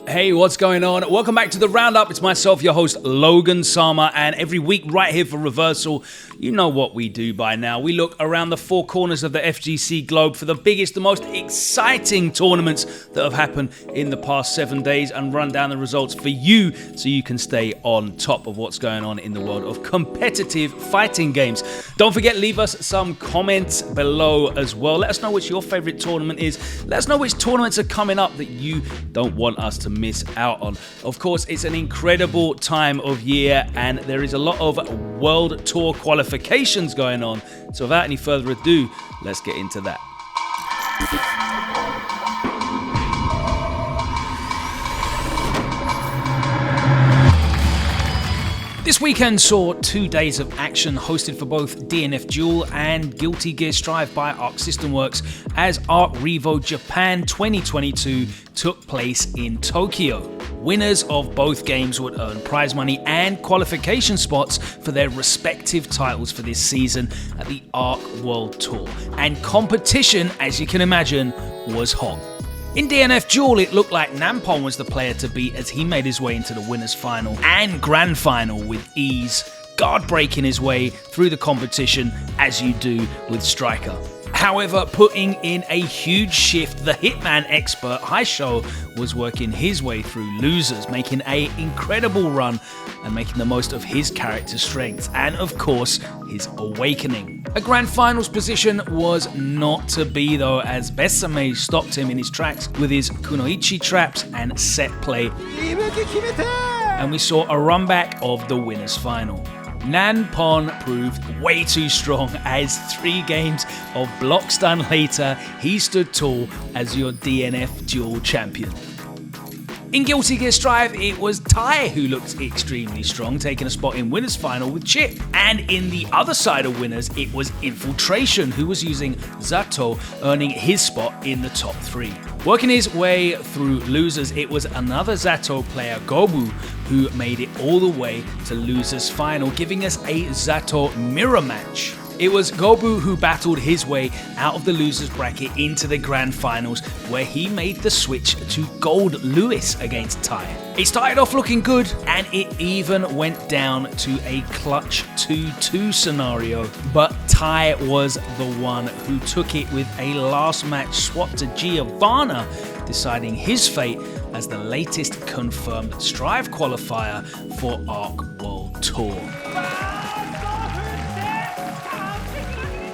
Hey, what's going on? Welcome back to the Roundup. It's myself, your host, Logan Sama, and every week right here for Reversal, you know what we do by now. We look around the four corners of the FGC globe for the biggest, the most exciting tournaments that have happened in the past 7 days and run down the results for you so you can stay on top of what's going on in the world of competitive fighting games. Don't forget, leave us some comments below as well. Let us know which your favorite tournament is. Let us know which tournaments are coming up that you don't want us to miss out on. Of course, it's an incredible time of year and there is a lot of World Tour qualifications going on. So without any further ado, let's get into that. This weekend saw 2 days of action hosted for both DNF Duel and Guilty Gear Strive by Arc System Works as Revo Japan 2022 took place in Tokyo. Winners of both games would earn prize money and qualification spots for their respective titles for this season at the Arc World Tour. And competition, as you can imagine, was hot. In DNF Duel, it looked like Nampon was the player to beat as he made his way into the winners final and grand final with ease, guard breaking his way through the competition as you do with Striker. However, putting in a huge shift, the Hitman expert Haisho was working his way through losers, making an incredible run and making the most of his character's strengths and, of course, his awakening. A grand finals position was not to be though, as Besame stopped him in his tracks with his Kunoichi traps and set play, and we saw a run back of the winners final. Nampon proved way too strong as 3 games of block stun later, he stood tall as your DNF Duel champion. In Guilty Gear Strive, it was Tai who looked extremely strong, taking a spot in winners final with Chip. And in the other side of winners, it was Infiltration who was using Zato, earning his spot in the top 3. Working his way through losers, it was another Zato player, Gobu, who made it all the way to losers final, giving us a Zato mirror match. It was Gobu who battled his way out of the losers bracket into the grand finals, where he made the switch to Gold Lewis against Tai. It started off looking good, and it even went down to a clutch 2-2 scenario, but Tai was the one who took it with a last match swap to Giovanna, deciding his fate as the latest confirmed Strive qualifier for Arc World Tour.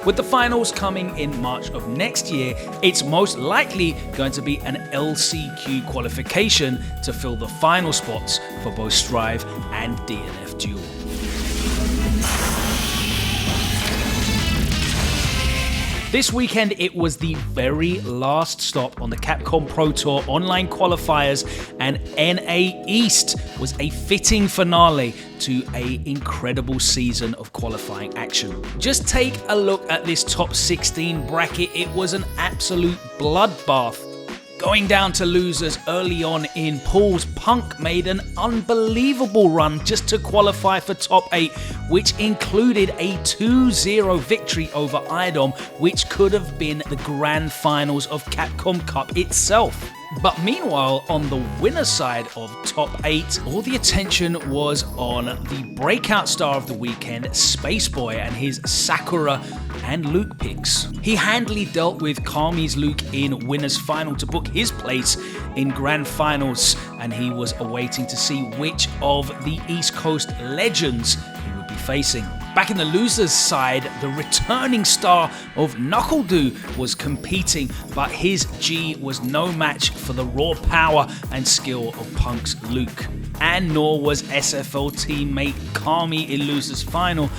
With the finals coming in March of next year, it's most likely going to be an LCQ qualification to fill the final spots for both Strive and DNF Duel. This weekend, it was the very last stop on the CAPCOM Pro Tour online qualifiers, and NA East was a fitting finale to an incredible season of qualifying action. Just take a look at this top 16 bracket. It was an absolute bloodbath. Going down to losers early on in pools, Punk made an unbelievable run just to qualify for top 8, which included a 2-0 victory over Idom, which could have been the grand finals of Capcom Cup itself. But meanwhile, on the winner side of top 8, all the attention was on the breakout star of the weekend, Spaceboy, and his Sakura and Luke picks. He handily dealt with Kami's Luke in winners final to book his place in grand finals, and he was awaiting to see which of the East Coast legends he would be facing. Back in the losers side, the returning star of Knuckledoo was competing, but his G was no match for the raw power and skill of Punk's Luke. And nor was SFL teammate Kami in losers final,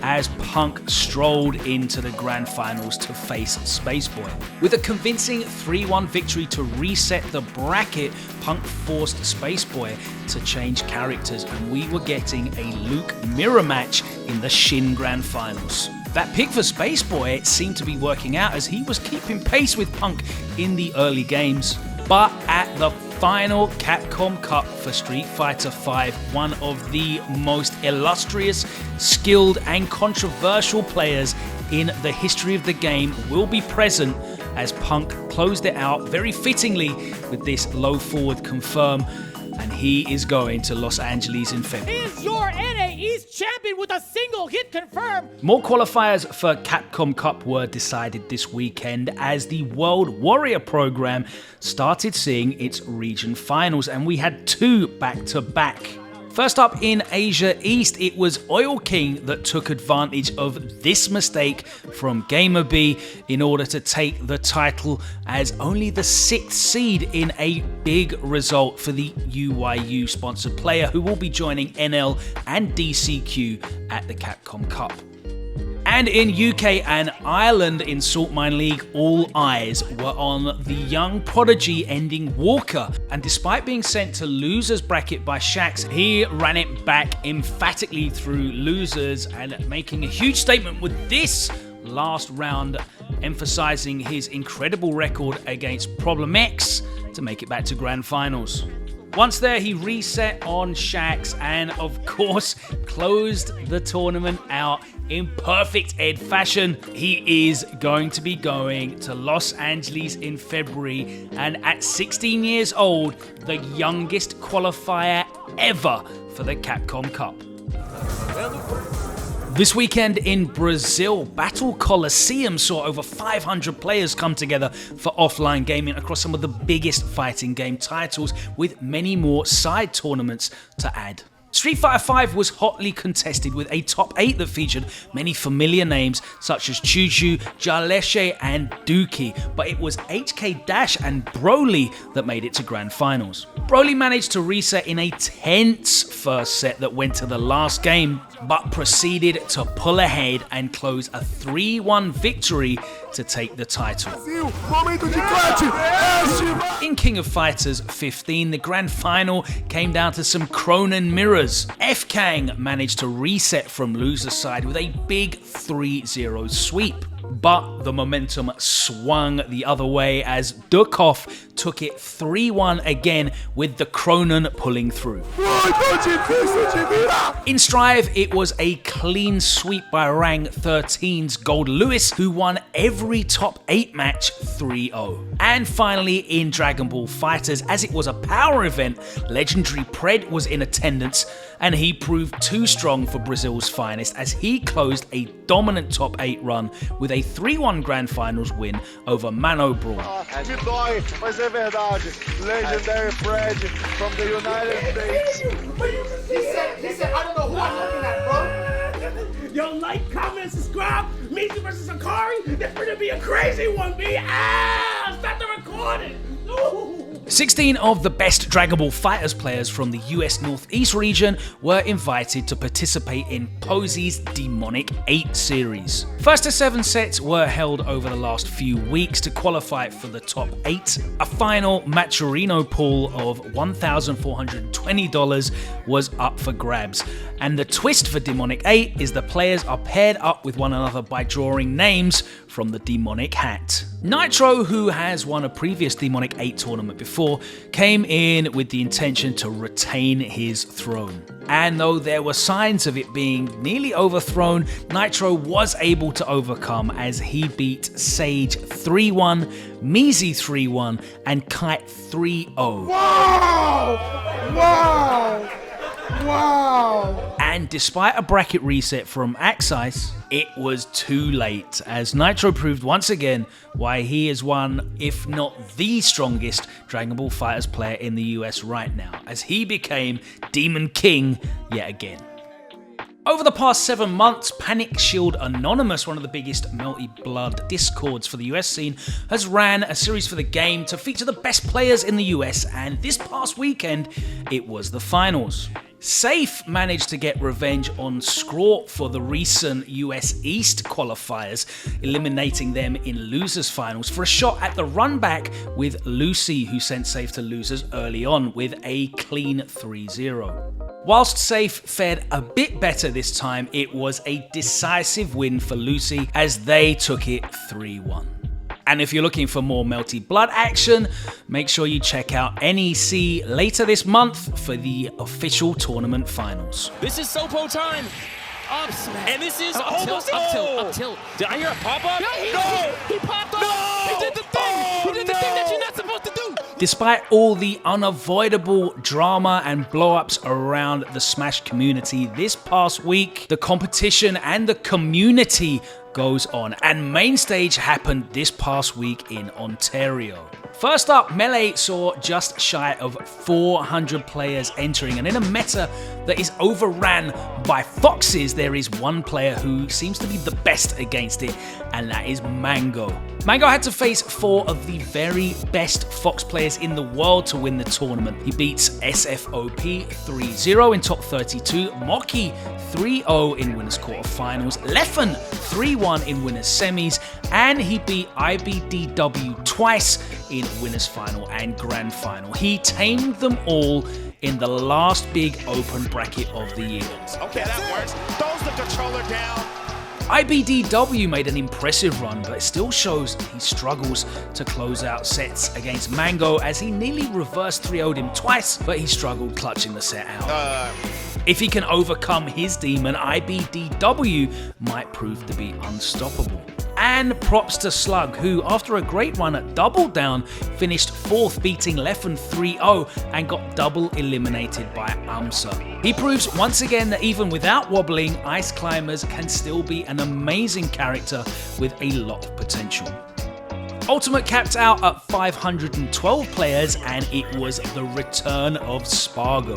as Punk strolled into the grand finals to face Spaceboy. With a convincing 3-1 victory to reset the bracket, Punk forced Spaceboy to change characters, and we were getting a Luke mirror match in the Shin Grand Finals. That pick for Spaceboy seemed to be working out as he was keeping pace with Punk in the early games. But at the final Capcom Cup for Street Fighter V, one of the most illustrious, skilled and controversial players in the history of the game will be present as Punk closed it out very fittingly with this low forward confirm, and he is going to Los Angeles in February. He is your NA East champion with a single hit confirmed. More qualifiers for CAPCOM Cup were decided this weekend as the World Warrior program started seeing its region finals, and we had 2 back-to-back. First up in Asia East, it was Oil King that took advantage of this mistake from Gamer B in order to take the title as only the 6th seed in a big result for the UYU sponsored player who will be joining NL and DCQ at the CAPCOM Cup. And in UK and Ireland in Salt Mine League, all eyes were on the young prodigy Ending Walker. And despite being sent to losers bracket by Shax, he ran it back emphatically through losers and making a huge statement with this last round, emphasizing his incredible record against Problem X to make it back to grand finals. Once there, he reset on Shax and, of course, closed the tournament out in perfect Ed fashion. He is going to be going to Los Angeles in February, and at 16 years old, the youngest qualifier ever for the CAPCOM Cup. This weekend in Brazil, Battle Coliseum saw over 500 players come together for offline gaming across some of the biggest fighting game titles, with many more side tournaments to add. Street Fighter V was hotly contested with a top 8 that featured many familiar names such as Chuchu, Jaleshe and Dookie, but it was HK Dash and Broly that made it to grand finals. Broly managed to reset in a tense first set that went to the last game, but proceeded to pull ahead and close a 3-1 victory to take the title. In King of Fighters 15, the grand final came down to some Cronin mirrors. F-Kang managed to reset from loser side with a big 3-0 sweep. But the momentum swung the other way as Dukov took it 3-1 again, with the Cronin pulling through. In Strive, it was a clean sweep by Rang 13's Gold Lewis, who won every top 8 match 3-0. And finally, in Dragon Ball Fighters, as it was a power event, legendary Pred was in attendance, and he proved too strong for Brazil's finest as he closed a dominant top 8 run with a 3-1 grand finals win over Mano Brawl. Me dói, mas é verdade. Legendary Fred from the United States. He said, I don't know who I'm looking at, bro. Yo, like, comment, subscribe. Meezy versus Akari. This gonna be a crazy one, B. Stop the recording. Ooh. 16 of the best Dragon Ball Fighters players from the US Northeast region were invited to participate in Posey's Demonic 8 series. First to 7 sets were held over the last few weeks to qualify for the top 8. A final Maturino pool of $1,420 was up for grabs. And the twist for Demonic 8 is the players are paired up with one another by drawing names from the Demonic hat. Nitro, who has won a previous Demonic 8 tournament before, came in with the intention to retain his throne. And though there were signs of it being nearly overthrown, Nitro was able to overcome as he beat Sage 3-1, Meezy 3-1, and Kite 3-0. Wow! Wow! Wow! And despite a bracket reset from Axice, it was too late, as Nitro proved once again why he is one, if not the strongest, Dragon Ball Fighters player in the US right now, as he became Demon King yet again. Over the past 7 months, Panic Shield Anonymous, one of the biggest Melty Blood discords for the US scene, has ran a series for the game to feature the best players in the US, and this past weekend, it was the finals. Safe managed to get revenge on Scraw for the recent US East qualifiers, eliminating them in losers finals for a shot at the run back with Lucy, who sent Safe to losers early on with a clean 3-0. Whilst Safe fared a bit better this time, it was a decisive win for Lucy as they took it 3-1. And if you're looking for more Melty Blood action, make sure you check out NEC later this month for the official tournament finals. This is Sopo time. Up smash. And this is Up almost tilt. Did I hear a pop-up? No! No! He popped up. No! He did the Despite all the unavoidable drama and blow-ups around the Smash community this past week, the competition and the community goes on, and Mainstage happened this past week in Ontario. First up, Melee saw just shy of 400 players entering, and in a meta that is overran by foxes, there is one player who seems to be the best against it, and that is Mango. Mango had to face 4 of the very best fox players in the world to win the tournament. He beats SFOP 3-0 in top 32, Moki 3-0 in winners quarterfinals, Leffen 3-1 in winners semis, and he beat IBDW twice in winners final and grand final. He tamed them all in the last big open bracket of the year. Okay, that works. Throws the controller down. IBDW made an impressive run, but it still shows he struggles to close out sets against Mango, as he nearly reverse 3-0'd him twice, but he struggled clutching the set out. If he can overcome his demon, IBDW might prove to be unstoppable. And props to Slug, who after a great run at Double Down finished 4th, beating Leffen 3-0 and got double eliminated by UMSA. He proves once again that even without wobbling, Ice Climbers can still be an amazing character with a lot of potential. Ultimate capped out at 512 players, and it was the return of Spargo.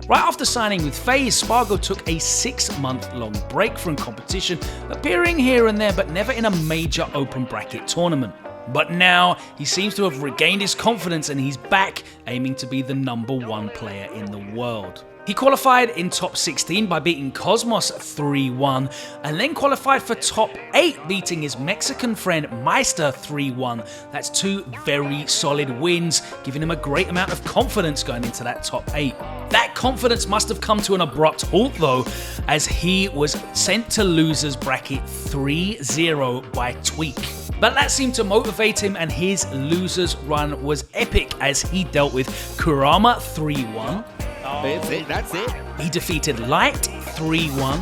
Right after signing with FaZe, Spargo took a 6-month-long break from competition, appearing here and there but never in a major open bracket tournament. But now he seems to have regained his confidence, and he's back aiming to be the #1 player in the world. He qualified in top 16 by beating Cosmos 3-1, and then qualified for top 8, beating his Mexican friend Meister 3-1. That's 2 very solid wins, giving him a great amount of confidence going into that top 8. That confidence must have come to an abrupt halt though, as he was sent to losers bracket 3-0 by Tweak. But that seemed to motivate him, and his losers run was epic as he dealt with Kurama 3-1. That's it. He defeated Light 3-1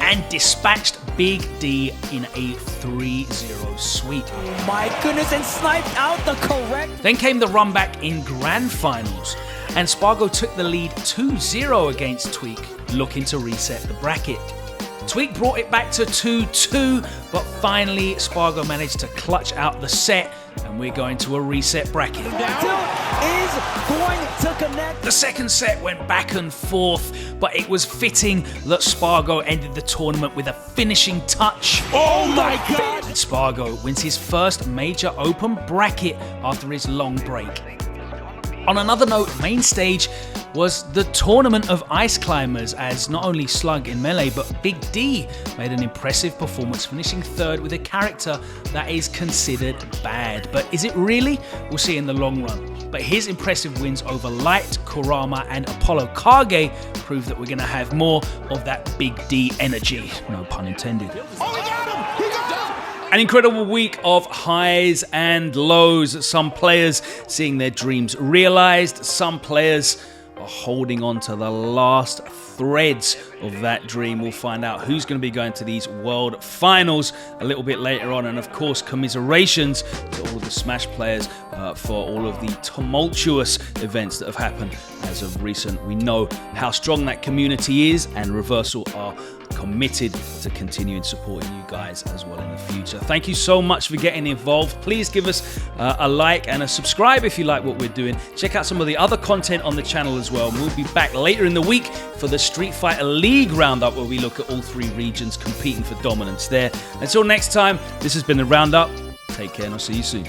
and dispatched Big D in a 3-0 sweep. Oh my goodness, and sniped out the correct. Then came the run back in grand finals, and Spargo took the lead 2-0 against Tweak, looking to reset the bracket. Tweak brought it back to 2-2, but finally Spargo managed to clutch out the set, and we're going to a reset bracket. Is going to connect. The second set went back and forth, but it was fitting that Spargo ended the tournament with a finishing touch. Oh my God! And Spargo wins his first major open bracket after his long break. On another note, Mainstage was the tournament of Ice Climbers, as not only Slug in Melee, but Big D made an impressive performance, finishing 3rd with a character that is considered bad. But is it really? We'll see in the long run. But his impressive wins over Light, Kurama, and Apollo Kage prove that we're going to have more of that Big D energy. No pun intended. Oh, he got him! He got him! An incredible week of highs and lows. Some players seeing their dreams realized, some players are holding on to the last threads of that dream. We'll find out who's going to be going to these world finals a little bit later on, and of course commiserations to all of the Smash players for all of the tumultuous events that have happened as of recent. We know how strong that community is, and Reversal are committed to continuing supporting you guys as well in the future. Thank you so much for getting involved. Please give us a like and a subscribe if you like what we're doing. Check out some of the other content on the channel as well. We'll be back later in the week for the Street Fighter League Roundup, where we look at all 3 regions competing for dominance there. Until next time, this has been the Roundup. Take care, and I'll see you soon.